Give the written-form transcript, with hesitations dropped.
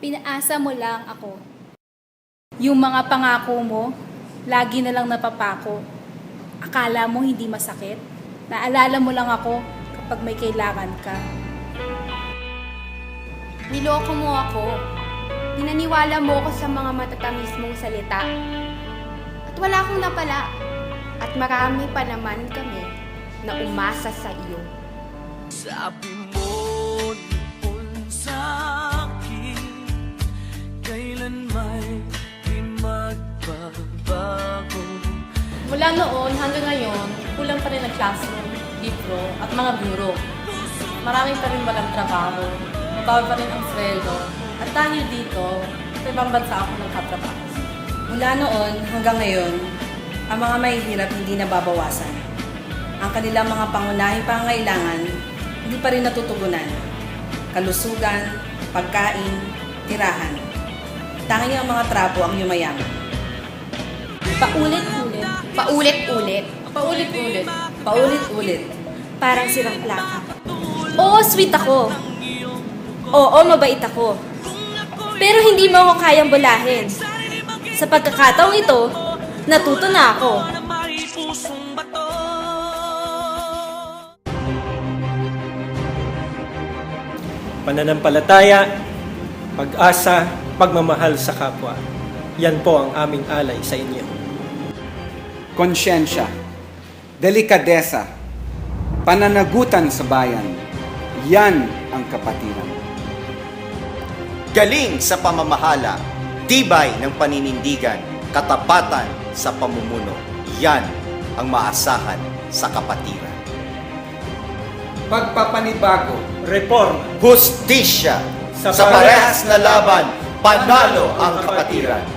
Pinaasa mo lang ako. Yung mga pangako mo, lagi na lang napapako. Akala mo hindi masakit? Naalala mo lang ako kapag may kailangan ka. Niloko mo ako. Pinaniwala mo ako sa mga matatamis mong salita. At wala akong napala. At marami pa naman kami na umasa sa iyo. Sabi mo noon sa akin, kailan may di magbabago. Mula noon hanggang ngayon, kulang pa rin ang classroom, libro, at mga guro. Marami pa rin walang trabaho, mababa pa rin ang sweldo, at dahil dito, sa ibang bansa ako nagkatrabaho. Mula noon hanggang ngayon, ang mga mahihirap hindi nababawasan. Ang kanilang mga pangunahing pangangailangan hindi pa rin natutugunan. Kalusugan, pagkain, tirahan. Tanging ang mga trapo ang yumayaman. Paulit-ulit. Paulit-ulit. Paulit-ulit. Paulit-ulit. Parang sirang plaka. Oo, sweet ako. Oo, mabait ako. Pero hindi mo ako kayang bulahin. Sa pagkakataong ito, natuto na ako. Na may pusong bato. Pananampalataya, pag-asa, pagmamahal sa kapwa. Yan po ang aming alay sa inyo. Konsyensya, delikadesa, pananagutan sa bayan. Yan ang kapatiran. Galing sa pamamahala, tibay ng paninindigan, katapatan sa pamumuno. Yan ang maasahan sa kapatiran. Pagpapanibago, Reforma, Hustisya Sa sa parehas na laban, panalo ang kapatiran.